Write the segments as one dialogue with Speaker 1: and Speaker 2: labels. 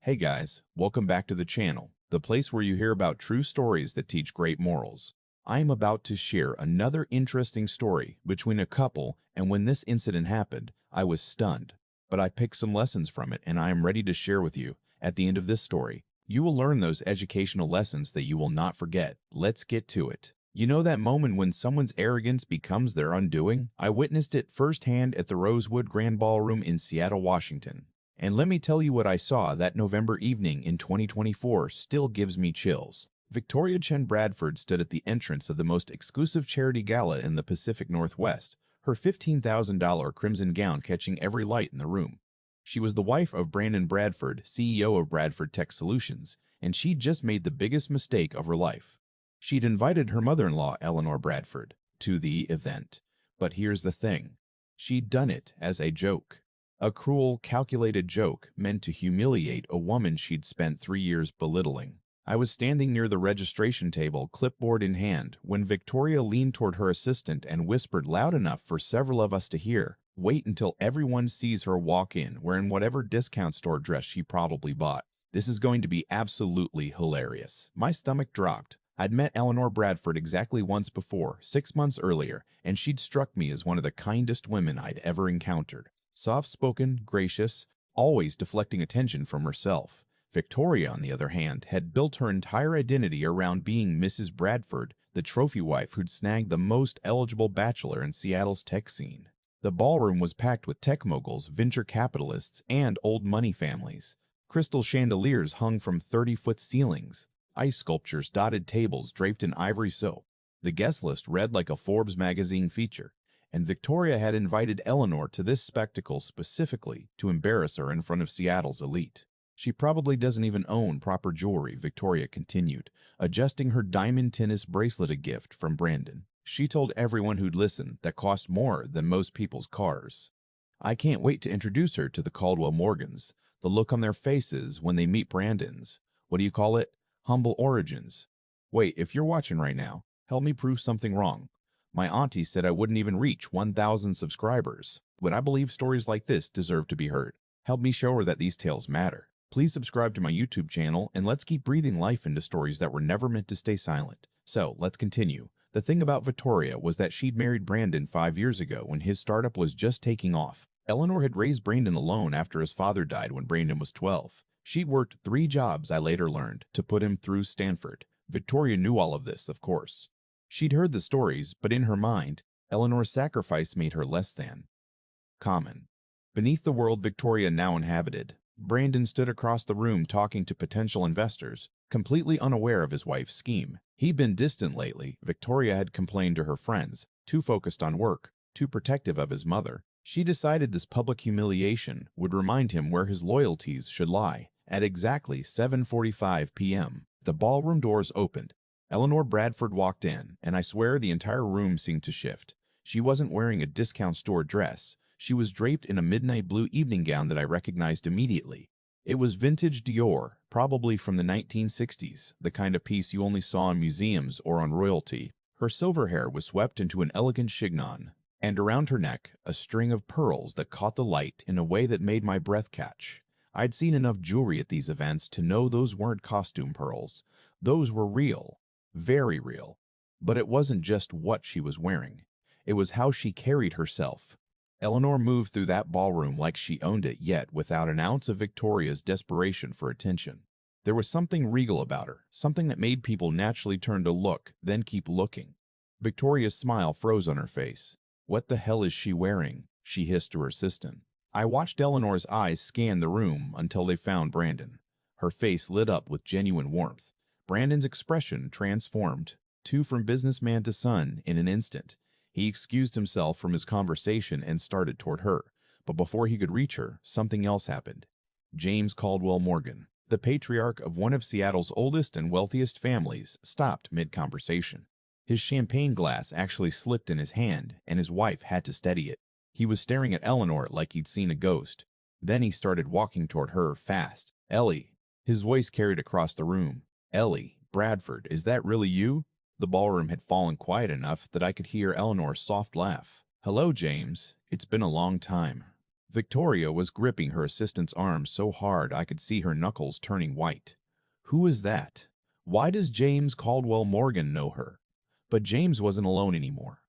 Speaker 1: Hey guys, welcome back to the channel, the place where you hear about true stories that teach great morals. I am about to share another interesting story between a couple, and when this incident happened, I was stunned. But I picked some lessons from it, and I am ready to share with you. At the end of this story, you will learn those educational lessons that you will not forget. Let's get to it. You know that moment when someone's arrogance becomes their undoing? I witnessed it firsthand at the Rosewood Grand Ballroom in Seattle, Washington. And let me tell you what I saw that November evening in 2024 still gives me chills. Victoria Chen Bradford stood at the entrance of the most exclusive charity gala in the Pacific Northwest, her $15,000 crimson gown catching every light in the room. She was the wife of Brandon Bradford, CEO of Bradford Tech Solutions, and she'd just made the biggest mistake of her life. She'd invited her mother-in-law, Eleanor Bradford, to the event. But here's the thing. She'd done it as a joke. A cruel, calculated joke meant to humiliate a woman she'd spent 3 years belittling. I was standing near the registration table, clipboard in hand, when Victoria leaned toward her assistant and whispered loud enough for several of us to hear, "Wait until everyone sees her walk in wearing whatever discount store dress she probably bought. This is going to be absolutely hilarious." My stomach dropped. I'd met Eleanor Bradford exactly once before, 6 months earlier, and she'd struck me as one of the kindest women I'd ever encountered. Soft-spoken, gracious, always deflecting attention from herself. Victoria, on the other hand, had built her entire identity around being Mrs. Bradford, the trophy wife who'd snagged the most eligible bachelor in Seattle's tech scene. The ballroom was packed with tech moguls, venture capitalists, and old money families. Crystal chandeliers hung from 30-foot ceilings. Ice sculptures dotted tables draped in ivory silk. The guest list read like a Forbes magazine feature. And Victoria had invited Eleanor to this spectacle specifically to embarrass her in front of Seattle's elite. "She probably doesn't even own proper jewelry," Victoria continued, adjusting her diamond tennis bracelet, a gift from Brandon. She told everyone who'd listen that cost more than most people's cars. "I can't wait to introduce her to the Caldwell Morgans. The look on their faces when they meet Brandon's, what do you call it? Humble origins. Wait, if you're watching right now, help me prove something wrong. My auntie said I wouldn't even reach 1,000 subscribers. Would I believe stories like this deserve to be heard? Help me show her that these tales matter. Please subscribe to my YouTube channel, and let's keep breathing life into stories that were never meant to stay silent." So, let's continue. The thing about Victoria was that she'd married Brandon 5 years ago when his startup was just taking off. Eleanor had raised Brandon alone after his father died when Brandon was 12. She'd worked 3 jobs, I later learned, to put him through Stanford. Victoria knew all of this, of course. She'd heard the stories, but in her mind, Eleanor's sacrifice made her less than common. Beneath the world Victoria now inhabited, Brandon stood across the room talking to potential investors, completely unaware of his wife's scheme. He'd been distant lately, Victoria had complained to her friends, too focused on work, too protective of his mother. She decided this public humiliation would remind him where his loyalties should lie. At exactly 7:45 p.m., the ballroom doors opened. Eleanor Bradford walked in, and I swear the entire room seemed to shift. She wasn't wearing a discount store dress. She was draped in a midnight blue evening gown that I recognized immediately. It was vintage Dior, probably from the 1960s, the kind of piece you only saw in museums or on royalty. Her silver hair was swept into an elegant chignon, and around her neck, a string of pearls that caught the light in a way that made my breath catch. I'd seen enough jewelry at these events to know those weren't costume pearls. Those were real. Very real. But it wasn't just what she was wearing. It was how she carried herself. Eleanor moved through that ballroom like she owned it, yet without an ounce of Victoria's desperation for attention. There was something regal about her, something that made people naturally turn to look, then keep looking. Victoria's smile froze on her face. "What the hell is she wearing?" she hissed to her assistant. I watched Eleanor's eyes scan the room until they found Brandon. Her face lit up with genuine warmth. Brandon's expression transformed, too, from businessman to son in an instant. He excused himself from his conversation and started toward her. But before he could reach her, something else happened. James Caldwell Morgan, the patriarch of one of Seattle's oldest and wealthiest families, stopped mid-conversation. His champagne glass actually slipped in his hand, and his wife had to steady it. He was staring at Eleanor like he'd seen a ghost. Then he started walking toward her, fast. "Ellie." His voice carried across the room. "Ellie Bradford, is that really you?" The ballroom had fallen quiet enough that I could hear Eleanor's soft laugh. "Hello, James. It's been a long time." Victoria was gripping her assistant's arm so hard I could see her knuckles turning white. Who is that? Why does James Caldwell Morgan know her? But James wasn't alone anymore.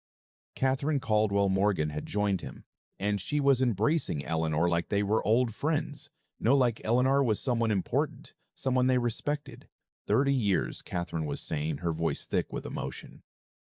Speaker 1: Catherine Caldwell Morgan had joined him, and she was embracing Eleanor like they were old friends. No, like Eleanor was someone important, someone they respected. 30 years, Catherine was saying, her voice thick with emotion.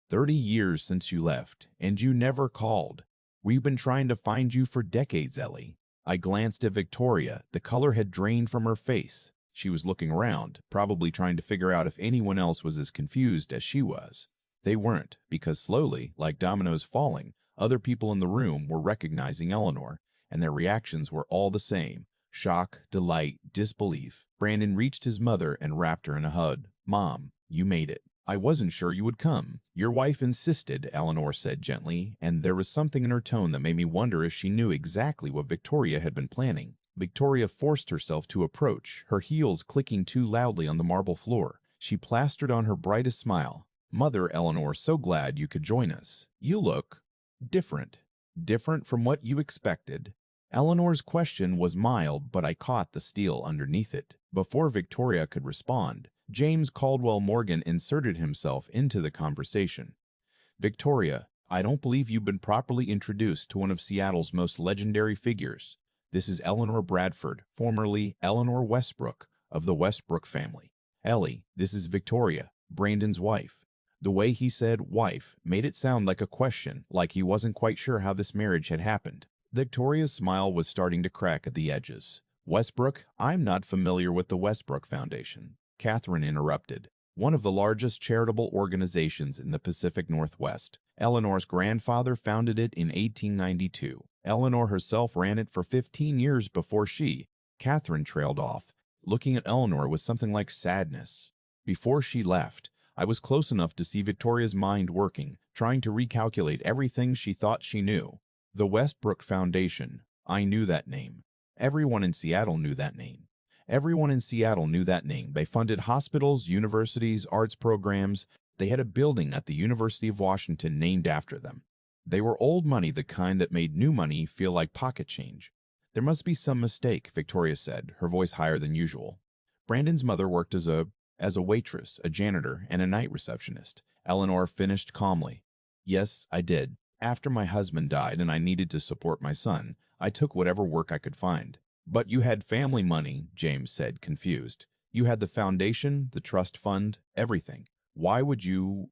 Speaker 1: 30 years since you left, and you never called. We've been trying to find you for decades, Ellie. I glanced at Victoria. The color had drained from her face. She was looking around, probably trying to figure out if anyone else was as confused as she was. They weren't, because slowly, like dominoes falling, other people in the room were recognizing Eleanor, and their reactions were all the same. Shock, delight, disbelief. Brandon reached his mother and wrapped her in a hug. Mom, you made it. I wasn't sure you would come. Your wife insisted, Eleanor said gently, and there was something in her tone that made me wonder if she knew exactly what Victoria had been planning. Victoria forced herself to approach, her heels clicking too loudly on the marble floor. She plastered on her brightest smile. Mother, Eleanor, so glad you could join us. You look different. Different from what you expected. Eleanor's question was mild, but I caught the steel underneath it. Before Victoria could respond, James Caldwell Morgan inserted himself into the conversation. Victoria, I don't believe you've been properly introduced to one of Seattle's most legendary figures. This is Eleanor Bradford, formerly Eleanor Westbrook, of the Westbrook family. Ellie, this is Victoria, Brandon's wife. The way he said wife made it sound like a question, like he wasn't quite sure how this marriage had happened. Victoria's smile was starting to crack at the edges. Westbrook, I'm not familiar with the Westbrook Foundation. Catherine interrupted. One of the largest charitable organizations in the Pacific Northwest. Eleanor's grandfather founded it in 1892. Eleanor herself ran it for 15 years before she. Catherine trailed off, looking at Eleanor with something like sadness. Before she left, I was close enough to see Victoria's mind working, trying to recalculate everything she thought she knew. The Westbrook Foundation. I knew that name. Everyone in Seattle knew that name. Everyone in Seattle knew that name. They funded hospitals, universities, arts programs. They had a building at the University of Washington named after them. They were old money, the kind that made new money feel like pocket change. There must be some mistake, Victoria said, her voice higher than usual. Brandon's mother worked as a waitress, a janitor, and a night receptionist. Eleanor finished calmly. Yes, I did. After my husband died and I needed to support my son, I took whatever work I could find. But you had family money, James said, confused. You had the foundation, the trust fund, everything. Why would you...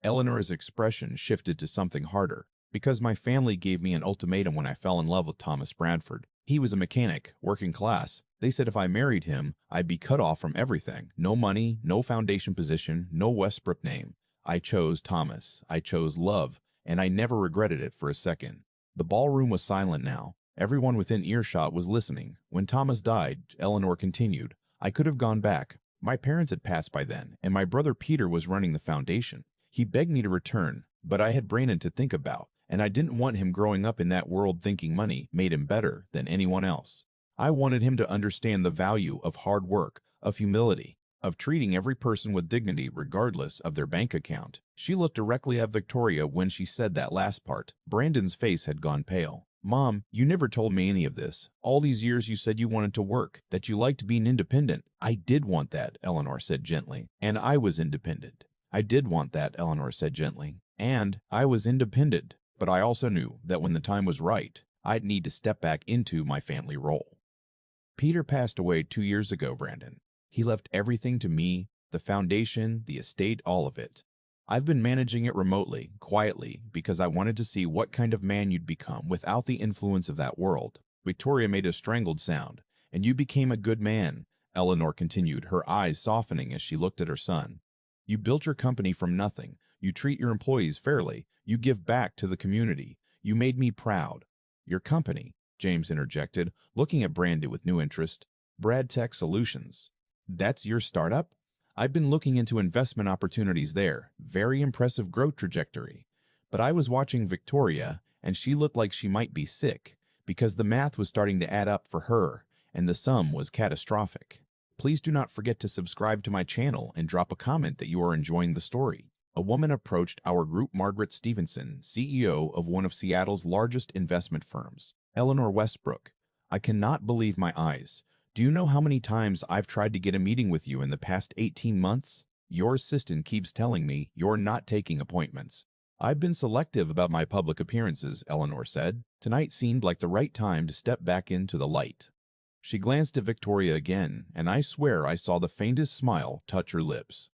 Speaker 1: Eleanor's expression shifted to something harder. Because my family gave me an ultimatum when I fell in love with Thomas Bradford. He was a mechanic, working class. They said if I married him, I'd be cut off from everything. No money, no foundation position, no Westbrook name. I chose Thomas. I chose love, and I never regretted it for a second. The ballroom was silent now. Everyone within earshot was listening. When Thomas died, Eleanor continued, I could have gone back. My parents had passed by then, and my brother Peter was running the foundation. He begged me to return, but I had Brandon to think about, and I didn't want him growing up in that world thinking money made him better than anyone else. I wanted him to understand the value of hard work, of humility, of treating every person with dignity regardless of their bank account. She looked directly at Victoria when she said that last part. Brandon's face had gone pale. Mom, you never told me any of this. All these years you said you wanted to work, that you liked being independent. I did want that, Eleanor said gently. And I was independent. I did want that, Eleanor said gently. And I was independent. But I also knew that when the time was right, I'd need to step back into my family role. Peter passed away 2 years ago, Brandon. He left everything to me, the foundation, the estate, all of it. I've been managing it remotely, quietly, because I wanted to see what kind of man you'd become without the influence of that world. Victoria made a strangled sound. And you became a good man, Eleanor continued, her eyes softening as she looked at her son. You built your company from nothing. You treat your employees fairly. You give back to the community. You made me proud. Your company, James interjected, looking at Brandon with new interest. Bradtech Solutions. That's your startup? I've been looking into investment opportunities there. Very impressive growth trajectory. But I was watching Victoria, and she looked like she might be sick, because the math was starting to add up for her, and the sum was catastrophic. Please do not forget to subscribe to my channel and drop a comment that you are enjoying the story. A woman approached our group, Margaret Stevenson, CEO of one of Seattle's largest investment firms. Eleanor Westbrook, I cannot believe my eyes. Do you know how many times I've tried to get a meeting with you in the past 18 months? Your assistant keeps telling me you're not taking appointments. I've been selective about my public appearances, Eleanor said. Tonight seemed like the right time to step back into the light. She glanced at Victoria again, and I swear I saw the faintest smile touch her lips.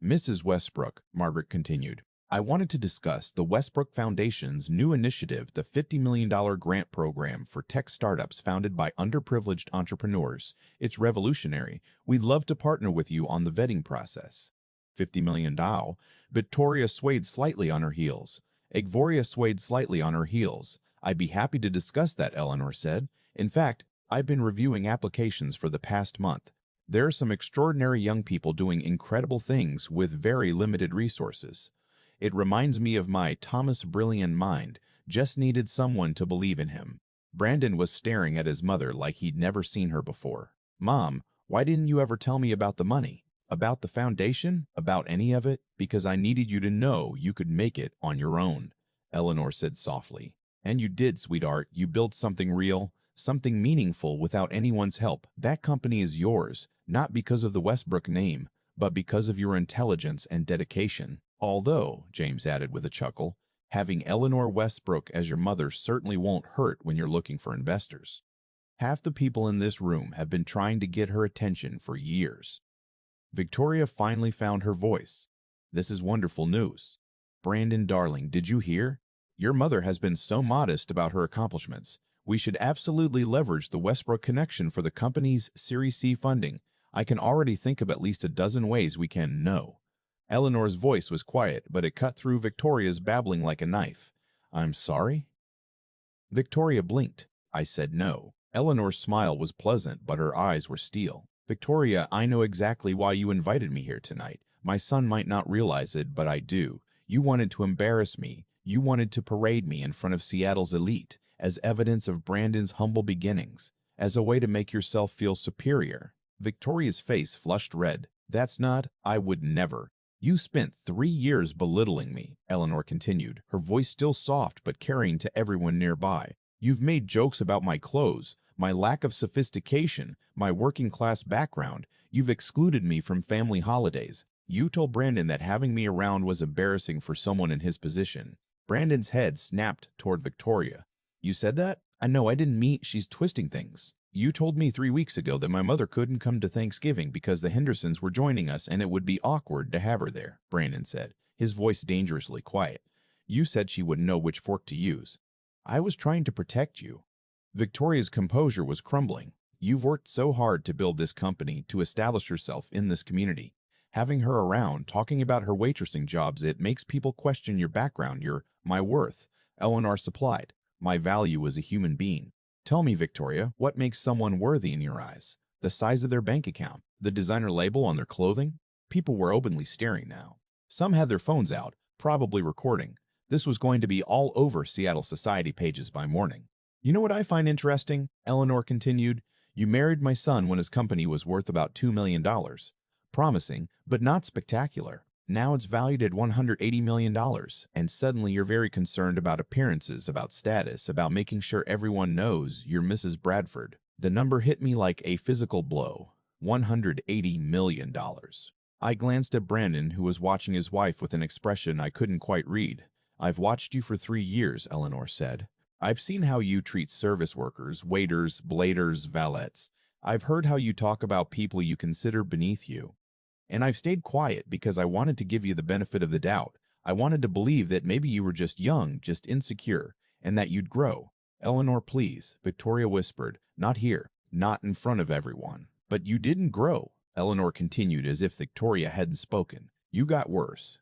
Speaker 1: Mrs. Westbrook, Margaret continued, I wanted to discuss the Westbrook Foundation's new initiative, the $50 million grant program for tech startups founded by underprivileged entrepreneurs. It's revolutionary. We'd love to partner with you on the vetting process. $50 million. Victoria swayed slightly on her heels. Igvoria swayed slightly on her heels. I'd be happy to discuss that, Eleanor said. In fact, I've been reviewing applications for the past month. There are some extraordinary young people doing incredible things with very limited resources. It reminds me of my Thomas Brilliant mind, just needed someone to believe in him. Brandon was staring at his mother like he'd never seen her before. Mom, why didn't you ever tell me about the money? About the foundation? About any of it? Because I needed you to know you could make it on your own, Eleanor said softly. And you did, sweetheart. You built something real, something meaningful without anyone's help. That company is yours, not because of the Westbrook name, but because of your intelligence and dedication. Although, James added with a chuckle, having Eleanor Westbrook as your mother certainly won't hurt when you're looking for investors. Half the people in this room have been trying to get her attention for years. Victoria finally found her voice. This is wonderful news. Brandon, darling, did you hear? Your mother has been so modest about her accomplishments. We should absolutely leverage the Westbrook connection for the company's Series C funding. I can already think of at least a dozen ways we can. No. Eleanor's voice was quiet, but it cut through Victoria's babbling like a knife. I'm sorry? Victoria blinked. I said no. Eleanor's smile was pleasant, but her eyes were steel. Victoria, I know exactly why you invited me here tonight. My son might not realize it, but I do. You wanted to embarrass me. You wanted to parade me in front of Seattle's elite as evidence of Brandon's humble beginnings, as a way to make yourself feel superior. Victoria's face flushed red. That's not, I would never. You spent 3 years belittling me, Eleanor continued, her voice still soft but carrying to everyone nearby. You've made jokes about my clothes, my lack of sophistication, my working-class background. You've excluded me from family holidays. You told Brandon that having me around was embarrassing for someone in his position. Brandon's head snapped toward Victoria. You said that? I know I didn't mean. She's twisting things. You told me 3 weeks ago that my mother couldn't come to Thanksgiving because the Hendersons were joining us and it would be awkward to have her there, Brandon said, his voice dangerously quiet. You said she wouldn't know which fork to use. I was trying to protect you. Victoria's composure was crumbling. You've worked so hard to build this company, to establish yourself in this community. Having her around, talking about her waitressing jobs, it makes people question your background, my worth. Eleanor supplied. My value as a human being. Tell me, Victoria, what makes someone worthy in your eyes? The size of their bank account? The designer label on their clothing? People were openly staring now. Some had their phones out, probably recording. This was going to be all over Seattle Society pages by morning. You know what I find interesting? Eleanor continued. You married my son when his company was worth about $2 million. Promising, but not spectacular. Now it's valued at $180 million, and suddenly you're very concerned about appearances, about status, about making sure everyone knows you're Mrs. Bradford. The number hit me like a physical blow. $180 million. I glanced at Brandon, who was watching his wife with an expression I couldn't quite read. I've watched you for 3 years, Eleanor said. I've seen how you treat service workers, waiters, bladers, valets. I've heard how you talk about people you consider beneath you. And I've stayed quiet because I wanted to give you the benefit of the doubt. I wanted to believe that maybe you were just young, just insecure, and that you'd grow. Eleanor, please, Victoria whispered, not here, not in front of everyone. But you didn't grow, Eleanor continued as if Victoria hadn't spoken. You got worse.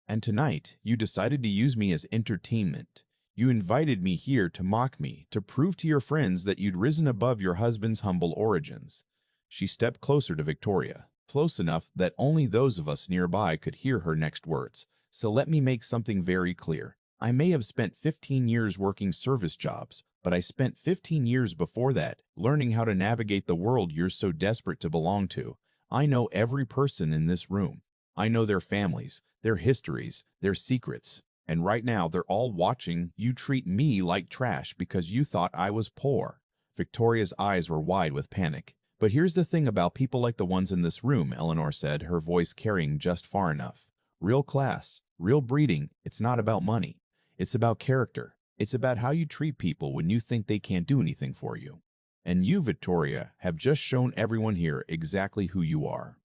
Speaker 1: And tonight, you decided to use me as entertainment. You invited me here to mock me, to prove to your friends that you'd risen above your husband's humble origins. She stepped closer to Victoria. Close enough that only those of us nearby could hear her next words. So let me make something very clear. I may have spent 15 years working service jobs, but I spent 15 years before that learning how to navigate the world you're so desperate to belong to. I know every person in this room. I know their families, their histories, their secrets. And right now, they're all watching you treat me like trash because you thought I was poor." Victoria's eyes were wide with panic. "But here's the thing about people like the ones in this room," Eleanor said, her voice carrying just far enough. "Real class, real breeding, it's not about money. It's about character. It's about how you treat people when you think they can't do anything for you. And you, Victoria, have just shown everyone here exactly who you are."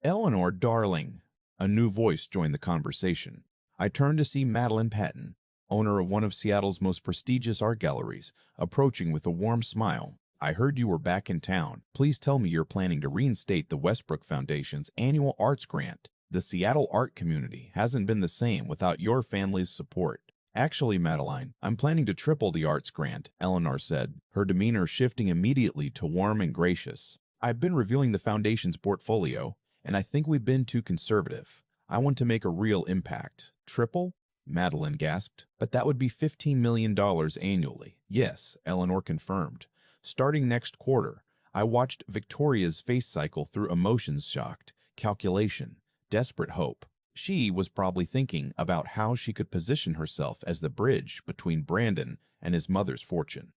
Speaker 1: "Eleanor, darling." A new voice joined the conversation. I turned to see Madeline Patton, owner of one of Seattle's most prestigious art galleries, approaching with a warm smile. "I heard you were back in town. Please tell me you're planning to reinstate the Westbrook Foundation's annual arts grant. The Seattle art community hasn't been the same without your family's support." "Actually, Madeline, I'm planning to triple the arts grant," Eleanor said, her demeanor shifting immediately to warm and gracious. "I've been reviewing the foundation's portfolio, and I think we've been too conservative. I want to make a real impact." "Triple?" Madeline gasped. "But that would be $15 million annually." "Yes," Eleanor confirmed. "Starting next quarter." I watched Victoria's face cycle through emotions: shocked, calculation, desperate hope. She was probably thinking about how she could position herself as the bridge between Brandon and his mother's fortune.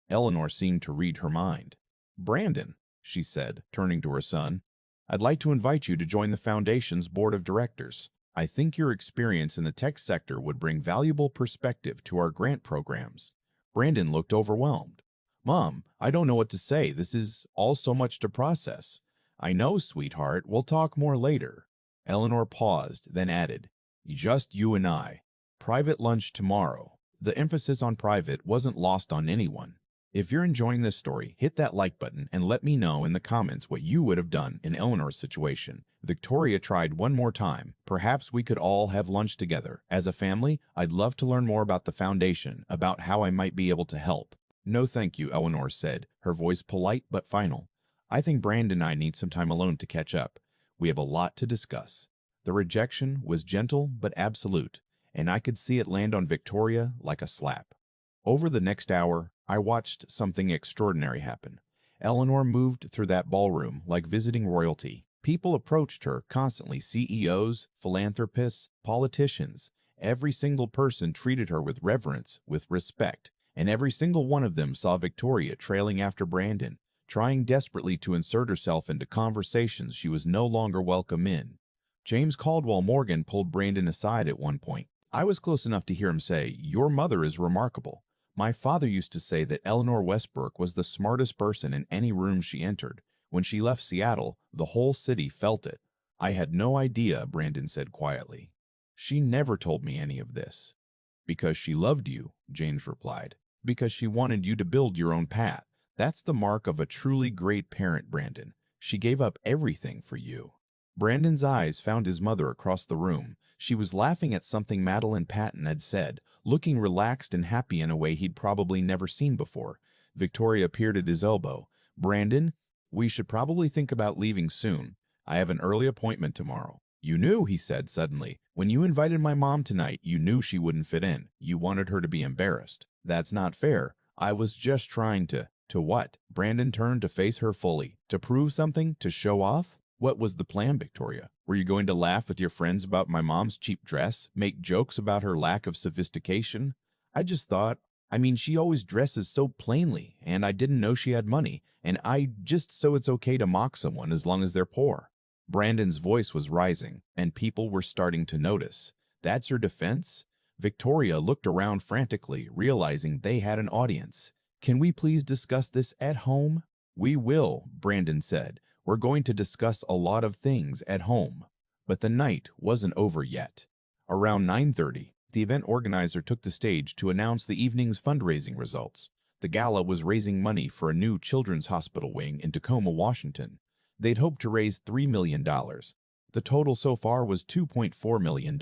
Speaker 1: Eleanor seemed to read her mind. "Brandon," she said, turning to her son, "I'd like to invite you to join the Foundation's board of directors. I think your experience in the tech sector would bring valuable perspective to our grant programs." Brandon looked overwhelmed. "Mom, I don't know what to say. This is all so much to process." "I know, sweetheart. We'll talk more later." Eleanor paused, then added, "Just you and I. Private lunch tomorrow." The emphasis on private wasn't lost on anyone. If you're enjoying this story, hit that like button and let me know in the comments what you would have done in Eleanor's situation. Victoria tried one more time. "Perhaps we could all have lunch together. As a family, I'd love to learn more about the foundation, about how I might be able to help." "No thank you," Eleanor said, her voice polite but final. "I think Brandon and I need some time alone to catch up. We have a lot to discuss." The rejection was gentle but absolute, and I could see it land on Victoria like a slap. Over the next hour, I watched something extraordinary happen. Eleanor moved through that ballroom like visiting royalty. People approached her constantly: CEOs, philanthropists, politicians. Every single person treated her with reverence, with respect, and every single one of them saw Victoria trailing after Brandon, trying desperately to insert herself into conversations she was no longer welcome in. James Caldwell Morgan pulled Brandon aside at one point. I was close enough to hear him say, "Your mother is remarkable. My father used to say that Eleanor Westbrook was the smartest person in any room she entered. When she left Seattle, the whole city felt it." "I had no idea," Brandon said quietly. "She never told me any of this." "Because she loved you," James replied. "Because she wanted you to build your own path. That's the mark of a truly great parent, Brandon. She gave up everything for you." Brandon's eyes found his mother across the room. She was laughing at something Madeline Patton had said, looking relaxed and happy in a way he'd probably never seen before. Victoria appeared at his elbow. "Brandon, we should probably think about leaving soon. I have an early appointment tomorrow." "You knew," he said suddenly. "When you invited my mom tonight, you knew she wouldn't fit in. You wanted her to be embarrassed." "That's not fair. I was just trying to—" "To what?" Brandon turned to face her fully. "To prove something? To show off?" "What was the plan, Victoria? Were you going to laugh with your friends about my mom's cheap dress? Make jokes about her lack of sophistication?" "I just thought, I mean, she always dresses so plainly, and I didn't know she had money, and so it's okay to mock someone as long as they're poor." Brandon's voice was rising, and people were starting to notice. "That's your defense?" Victoria looked around frantically, realizing they had an audience. "Can we please discuss this at home?" "We will," Brandon said. "We're going to discuss a lot of things at home." But the night wasn't over yet. Around 9:30, the event organizer took the stage to announce the evening's fundraising results. The gala was raising money for a new children's hospital wing in Tacoma, Washington. They'd hoped to raise $3 million. The total so far was $2.4 million.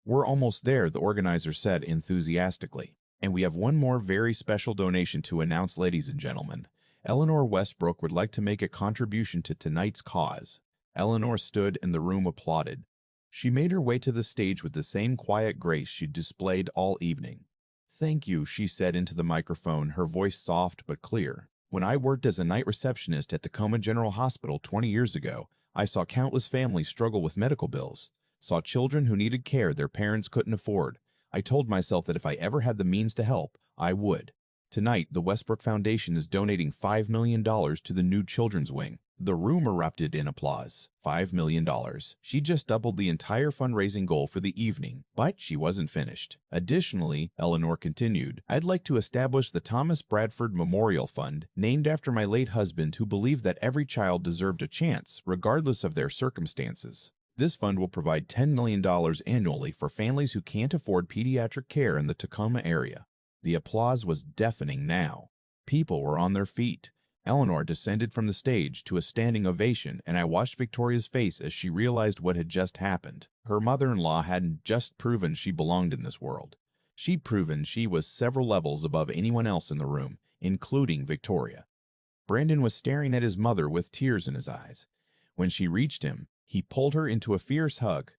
Speaker 1: "We're almost there," the organizer said enthusiastically. "And we have one more very special donation to announce, ladies and gentlemen. Eleanor Westbrook would like to make a contribution to tonight's cause." Eleanor stood and the room applauded. She made her way to the stage with the same quiet grace she'd displayed all evening. "Thank you," she said into the microphone, her voice soft but clear. "When I worked as a night receptionist at Tacoma General Hospital 20 years ago, I saw countless families struggle with medical bills, saw children who needed care their parents couldn't afford. I told myself that if I ever had the means to help, I would. Tonight, the Westbrook Foundation is donating $5 million to the new children's wing. The room erupted in applause. $5 million. She just doubled the entire fundraising goal for the evening, but she wasn't finished. Additionally, Eleanor continued, I'd like to establish the Thomas Bradford Memorial Fund, named after my late husband who believed that every child deserved a chance, regardless of their circumstances. This fund will provide $10 million annually for families who can't afford pediatric care in the Tacoma area. The applause was deafening now. People were on their feet. Eleanor descended from the stage to a standing ovation, and I watched Victoria's face as she realized what had just happened. Her mother-in-law hadn't just proven she belonged in this world. She'd proven she was several levels above anyone else in the room, including Victoria. Brandon was staring at his mother with tears in his eyes. When she reached him, he pulled her into a fierce hug.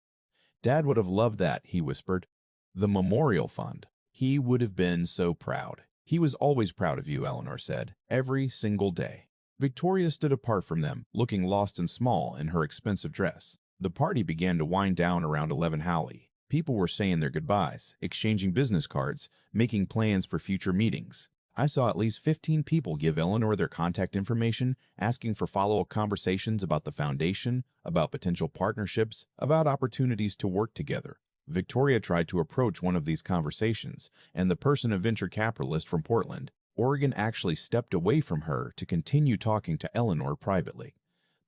Speaker 1: Dad would have loved that, he whispered. The Memorial Fund. He would have been so proud. He was always proud of you, Eleanor said, every single day. Victoria stood apart from them, looking lost and small in her expensive dress. The party began to wind down around 11 Howley. People were saying their goodbyes, exchanging business cards, making plans for future meetings. I saw at least 15 people give Eleanor their contact information, asking for follow-up conversations about the foundation, about potential partnerships, about opportunities to work together. Victoria tried to approach one of these conversations, and the person, a venture capitalist from Portland, Oregon, actually stepped away from her to continue talking to Eleanor privately.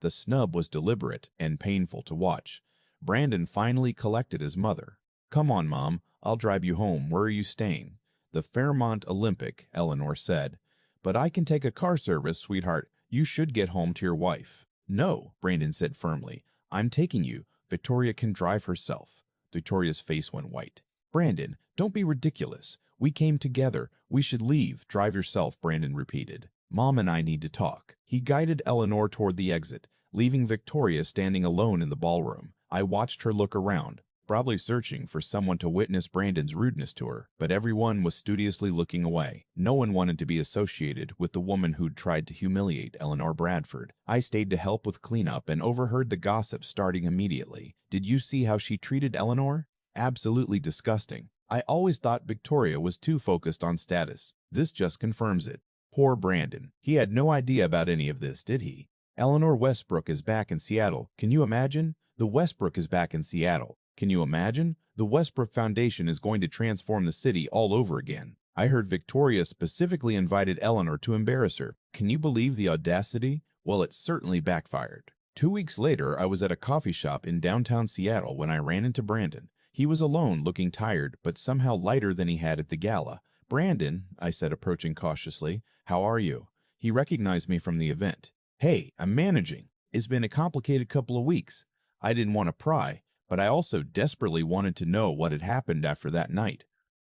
Speaker 1: The snub was deliberate and painful to watch. Brandon finally collected his mother. Come on, Mom, I'll drive you home. Where are you staying? The Fairmont Olympic, Eleanor said. But I can take a car service, sweetheart. You should get home to your wife. No, Brandon said firmly. I'm taking you. Victoria can drive herself. Victoria's face went white. Brandon, don't be ridiculous. We came together. We should leave. Drive yourself, Brandon repeated. Mom and I need to talk. He guided Eleanor toward the exit, leaving Victoria standing alone in the ballroom. I watched her look around, probably searching for someone to witness Brandon's rudeness to her, but everyone was studiously looking away. No one wanted to be associated with the woman who'd tried to humiliate Eleanor Bradford. I stayed to help with cleanup and overheard the gossip starting immediately. Did you see how she treated Eleanor? Absolutely disgusting. I always thought Victoria was too focused on status. This just confirms it. Poor Brandon. He had no idea about any of this, did he? Eleanor Westbrook is back in Seattle. Can you imagine? The Westbrook is back in Seattle. Can you imagine? The Westbrook Foundation is going to transform the city all over again. I heard Victoria specifically invited Eleanor to embarrass her. Can you believe the audacity? Well, it certainly backfired. 2 weeks later, I was at a coffee shop in downtown Seattle when I ran into Brandon. He was alone, looking tired, but somehow lighter than he had at the gala. Brandon, I said, approaching cautiously, how are you? He recognized me from the event. Hey, I'm managing. It's been a complicated couple of weeks. I didn't want to pry, but I also desperately wanted to know what had happened after that night.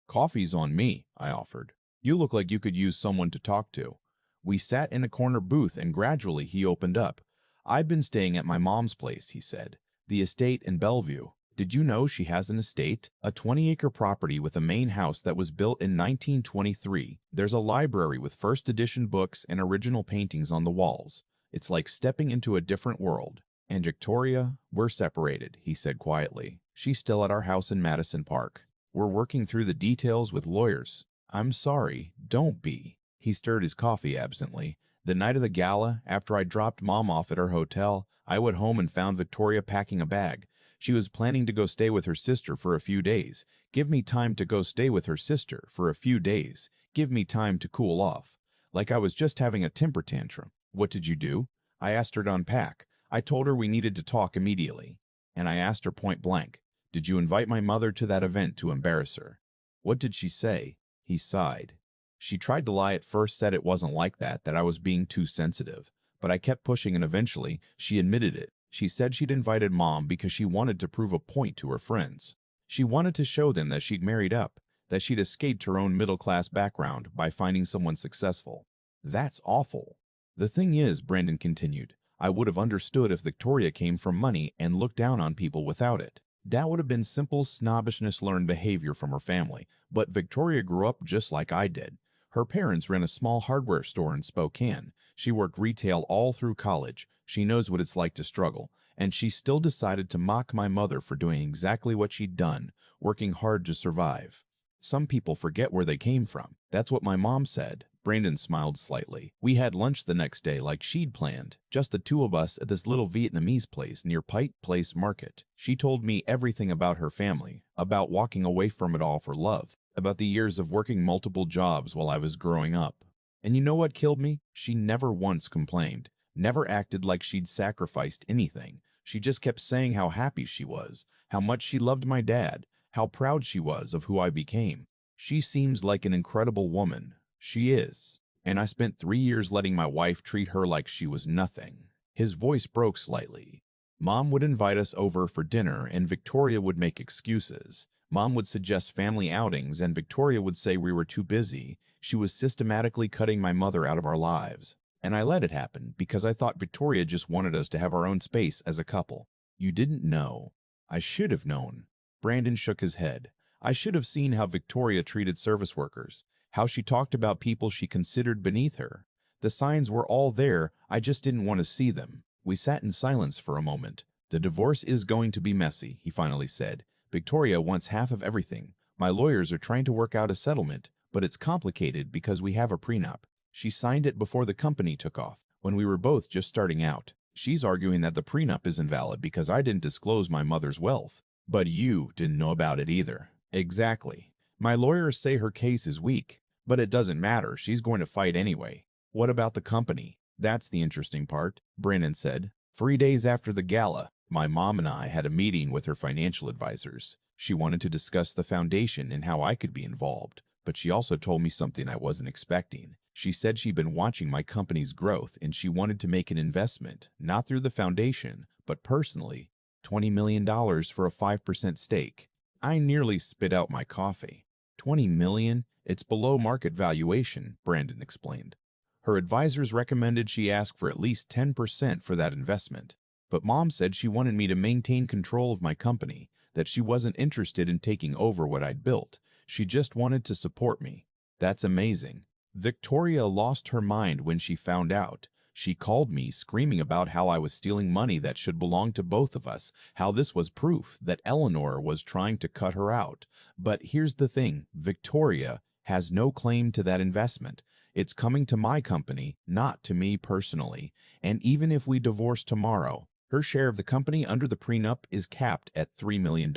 Speaker 1: Coffee's on me, I offered. You look like you could use someone to talk to. We sat in a corner booth and gradually he opened up. I've been staying at my mom's place, he said. The estate in Bellevue. Did you know she has an estate? A 20-acre property with a main house that was built in 1923. There's a library with first edition books and original paintings on the walls. It's like stepping into a different world. And Victoria, we're separated, he said quietly. She's still at our house in Madison Park. We're working through the details with lawyers. I'm sorry, don't be. He stirred his coffee absently. The night of the gala, after I dropped Mom off at her hotel, I went home and found Victoria packing a bag. She was planning to go stay with her sister for a few days. Give me time to go stay with her sister for a few days. Give me time to cool off. Like I was just having a temper tantrum. What did you do? I asked her to unpack. I told her we needed to talk immediately. And I asked her point blank, did you invite my mother to that event to embarrass her? What did she say? He sighed. She tried to lie at first, said it wasn't like that I was being too sensitive. But I kept pushing and eventually she admitted it. She said she'd invited Mom because she wanted to prove a point to her friends. She wanted to show them that she'd married up, that she'd escaped her own middle-class background by finding someone successful. That's awful. The thing is, Brandon continued, I would have understood if Victoria came from money and looked down on people without it. That would have been simple snobbishness learned behavior from her family, but Victoria grew up just like I did. Her parents ran a small hardware store in Spokane. She worked retail all through college. She knows what it's like to struggle. And she still decided to mock my mother for doing exactly what she'd done, working hard to survive. Some people forget where they came from. That's what my mom said. Brandon smiled slightly. We had lunch the next day like she'd planned, just the two of us at this little Vietnamese place near Pike Place Market. She told me everything about her family, about walking away from it all for love, about the years of working multiple jobs while I was growing up. And you know what killed me? She never once complained, never acted like she'd sacrificed anything. She just kept saying how happy she was, how much she loved my dad, how proud she was of who I became. She seems like an incredible woman. She is. And I spent 3 years letting my wife treat her like she was nothing. His voice broke slightly. Mom would invite us over for dinner, and Victoria would make excuses. Mom would suggest family outings, and Victoria would say we were too busy. She was systematically cutting my mother out of our lives. And I let it happen because I thought Victoria just wanted us to have our own space as a couple. You didn't know. I should have known. Brandon shook his head. I should have seen how Victoria treated service workers, how she talked about people she considered beneath her. The signs were all there, I just didn't want to see them. We sat in silence for a moment. The divorce is going to be messy, he finally said. Victoria wants half of everything. My lawyers are trying to work out a settlement, but it's complicated because we have a prenup. She signed it before the company took off, when we were both just starting out. She's arguing that the prenup is invalid because I didn't disclose my mother's wealth. But you didn't know about it either. Exactly. My lawyers say her case is weak, but it doesn't matter. She's going to fight anyway. What about the company? That's the interesting part, Brandon said. 3 days after the gala, my mom and I had a meeting with her financial advisors. She wanted to discuss the foundation and how I could be involved, but she also told me something I wasn't expecting. She said she'd been watching my company's growth and she wanted to make an investment, not through the foundation, but personally. $20 million for a 5% stake. I nearly spit out my coffee. $20 million? It's below market valuation, Brandon explained. Her advisors recommended she ask for at least 10% for that investment. But Mom said she wanted me to maintain control of my company, that she wasn't interested in taking over what I'd built. She just wanted to support me. That's amazing. Victoria lost her mind when she found out. She called me screaming about how I was stealing money that should belong to both of us, how this was proof that Eleanor was trying to cut her out. But here's the thing, Victoria has no claim to that investment. It's coming to my company, not to me personally. And even if we divorce tomorrow, her share of the company under the prenup is capped at $3 million.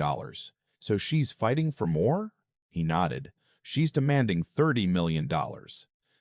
Speaker 1: So she's fighting for more? He nodded. She's demanding $30 million.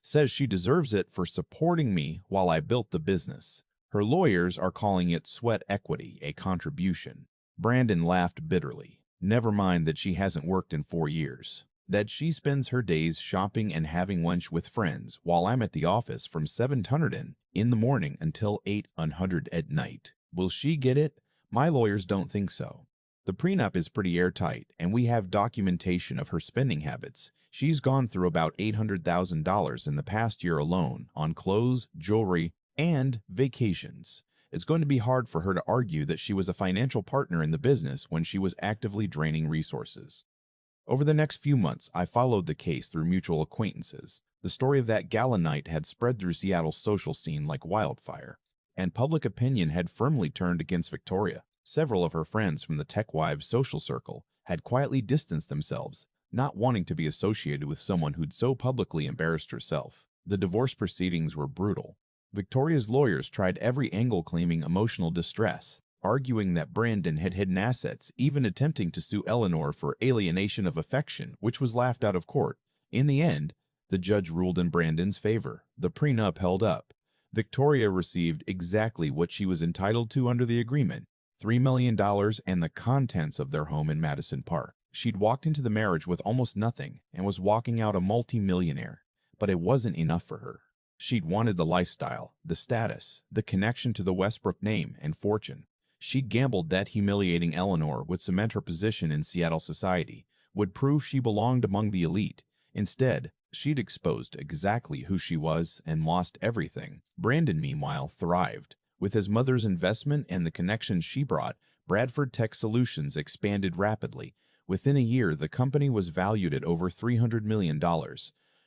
Speaker 1: Says she deserves it for supporting me while I built the business. Her lawyers are calling it sweat equity, a contribution. Brandon laughed bitterly. Never mind that she hasn't worked in 4 years. That she spends her days shopping and having lunch with friends while I'm at the office from 7:00 in the morning until 8:00 at night. Will she get it? My lawyers don't think so. The prenup is pretty airtight, and we have documentation of her spending habits. She's gone through about $800,000 in the past year alone on clothes, jewelry, and vacations. It's going to be hard for her to argue that she was a financial partner in the business when she was actively draining resources. Over the next few months, I followed the case through mutual acquaintances. The story of that gala night had spread through Seattle's social scene like wildfire, and public opinion had firmly turned against Victoria. Several of her friends from the Tech Wives social circle had quietly distanced themselves, not wanting to be associated with someone who'd so publicly embarrassed herself. The divorce proceedings were brutal. Victoria's lawyers tried every angle claiming emotional distress, arguing that Brandon had hidden assets, even attempting to sue Eleanor for alienation of affection, which was laughed out of court. In the end, the judge ruled in Brandon's favor. The prenup held up. Victoria received exactly what she was entitled to under the agreement, $3 million and the contents of their home in Madison Park. She'd walked into the marriage with almost nothing and was walking out a multi-millionaire, but it wasn't enough for her. She'd wanted the lifestyle, the status, the connection to the Westbrook name and fortune. She'd gambled that humiliating Eleanor would cement her position in Seattle society, would prove she belonged among the elite. Instead, she'd exposed exactly who she was and lost everything. Brandon, meanwhile, thrived. With his mother's investment and the connections she brought, Bradford Tech Solutions expanded rapidly. Within a year, the company was valued at over $300 million.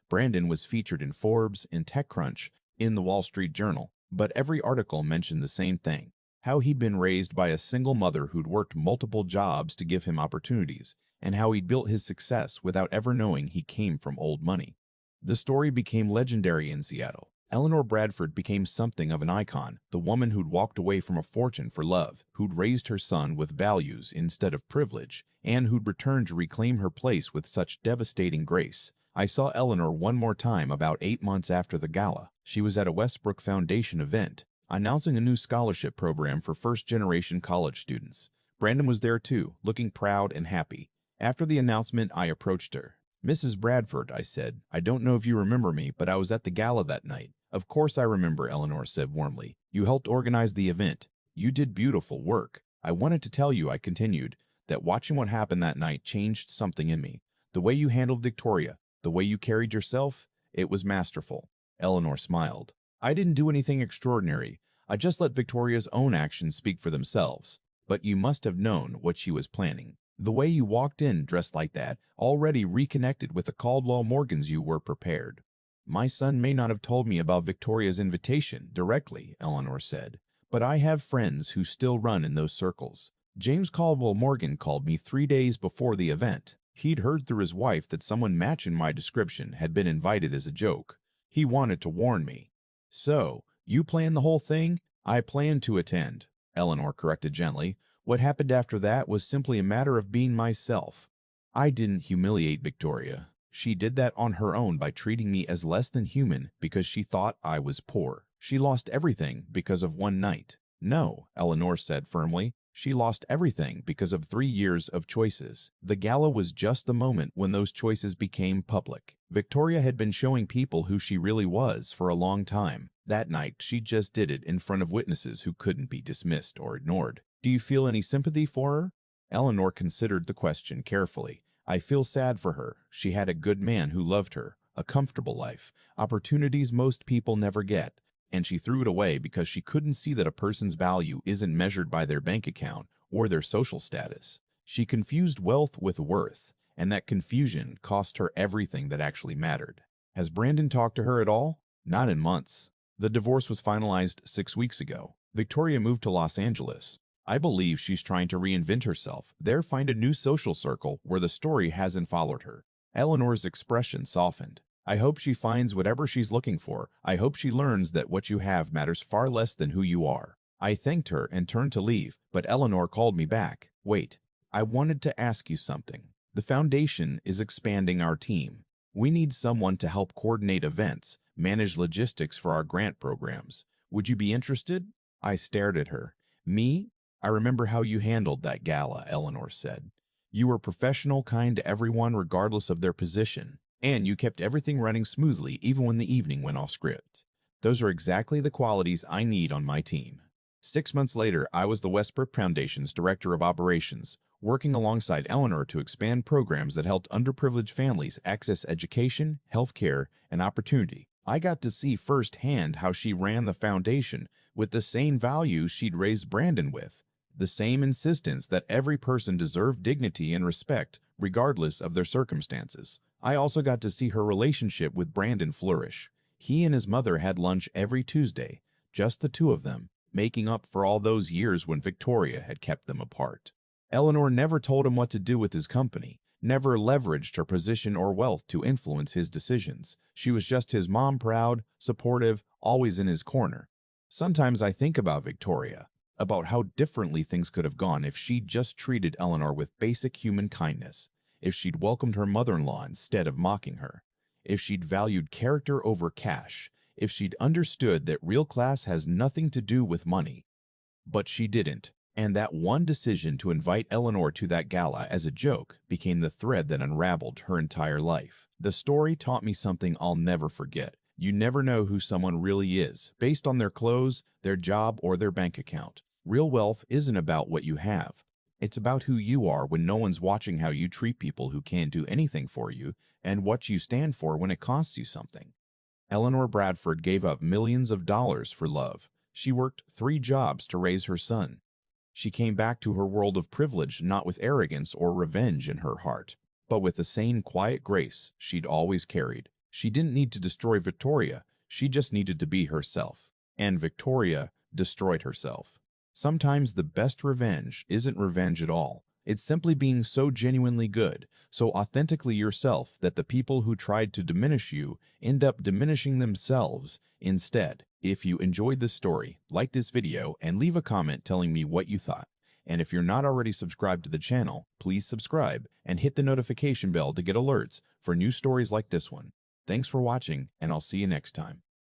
Speaker 1: Brandon was featured in Forbes, in TechCrunch, in the Wall Street Journal, but every article mentioned the same thing: how he'd been raised by a single mother who'd worked multiple jobs to give him opportunities, and how he'd built his success without ever knowing he came from old money. The story became legendary in Seattle. Eleanor Bradford became something of an icon, the woman who'd walked away from a fortune for love, who'd raised her son with values instead of privilege, and who'd returned to reclaim her place with such devastating grace. I saw Eleanor one more time about 8 months after the gala. She was at a Westbrook Foundation event, announcing a new scholarship program for first-generation college students. Brandon was there too, looking proud and happy. After the announcement, I approached her. "Mrs. Bradford," I said, "I don't know if you remember me, but I was at the gala that night." "Of course I remember," Eleanor said warmly. "You helped organize the event. You did beautiful work. I wanted to tell you," I continued, "that watching what happened that night changed something in me. The way you handled Victoria, the way you carried yourself, it was masterful." Eleanor smiled. "I didn't do anything extraordinary. I just let Victoria's own actions speak for themselves. But you must have known what she was planning. The way you walked in dressed like that, already reconnected with the Caldwell Morgans, you were prepared." "My son may not have told me about Victoria's invitation directly," Eleanor said, "but I have friends who still run in those circles. James Caldwell Morgan called me 3 days before the event. He'd heard through his wife that someone matching my description had been invited as a joke. He wanted to warn me." "So, you planned the whole thing?" "I planned to attend," Eleanor corrected gently. "What happened after that was simply a matter of being myself. I didn't humiliate Victoria. She did that on her own by treating me as less than human because she thought I was poor. She lost everything because of one night." "No," Eleanor said firmly. "She lost everything because of 3 years of choices. The gala was just the moment when those choices became public. Victoria had been showing people who she really was for a long time. That night, she just did it in front of witnesses who couldn't be dismissed or ignored." "Do you feel any sympathy for her?" Eleanor considered the question carefully. "I feel sad for her. She had a good man who loved her, a comfortable life, opportunities most people never get, and she threw it away because she couldn't see that a person's value isn't measured by their bank account or their social status. She confused wealth with worth, and that confusion cost her everything that actually mattered." "Has Brandon talked to her at all?" "Not in months. The divorce was finalized 6 weeks ago. Victoria moved to Los Angeles. I believe she's trying to reinvent herself, there find a new social circle where the story hasn't followed her." Eleanor's expression softened. "I hope she finds whatever she's looking for. I hope she learns that what you have matters far less than who you are." I thanked her and turned to leave, but Eleanor called me back. "Wait, I wanted to ask you something. The foundation is expanding our team. We need someone to help coordinate events, manage logistics for our grant programs. Would you be interested?" I stared at her. "Me? I remember how you handled that gala," Eleanor said. "You were professional, kind to everyone regardless of their position, and you kept everything running smoothly even when the evening went off script. Those are exactly the qualities I need on my team." 6 months later, I was the Westbrook Foundation's Director of Operations, working alongside Eleanor to expand programs that helped underprivileged families access education, health care, and opportunity. I got to see firsthand how she ran the foundation with the same values she'd raised Brandon with. The same insistence that every person deserved dignity and respect, regardless of their circumstances. I also got to see her relationship with Brandon flourish. He and his mother had lunch every Tuesday, just the two of them, making up for all those years when Victoria had kept them apart. Eleanor never told him what to do with his company, never leveraged her position or wealth to influence his decisions. She was just his mom, proud, supportive, always in his corner. Sometimes I think about Victoria, about how differently things could have gone if she'd just treated Eleanor with basic human kindness, if she'd welcomed her mother-in-law instead of mocking her, if she'd valued character over cash, if she'd understood that real class has nothing to do with money. But she didn't, and that one decision to invite Eleanor to that gala as a joke became the thread that unraveled her entire life. The story taught me something I'll never forget. You never know who someone really is, based on their clothes, their job, or their bank account. Real wealth isn't about what you have. It's about who you are when no one's watching, how you treat people who can't do anything for you, and what you stand for when it costs you something. Eleanor Bradford gave up millions of dollars for love. She worked 3 jobs to raise her son. She came back to her world of privilege not with arrogance or revenge in her heart, but with the same quiet grace she'd always carried. She didn't need to destroy Victoria, she just needed to be herself. And Victoria destroyed herself. Sometimes the best revenge isn't revenge at all. It's simply being so genuinely good, so authentically yourself that the people who tried to diminish you end up diminishing themselves instead. If you enjoyed this story, like this video and leave a comment telling me what you thought. And if you're not already subscribed to the channel, please subscribe and hit the notification bell to get alerts for new stories like this one. Thanks for watching, and I'll see you next time.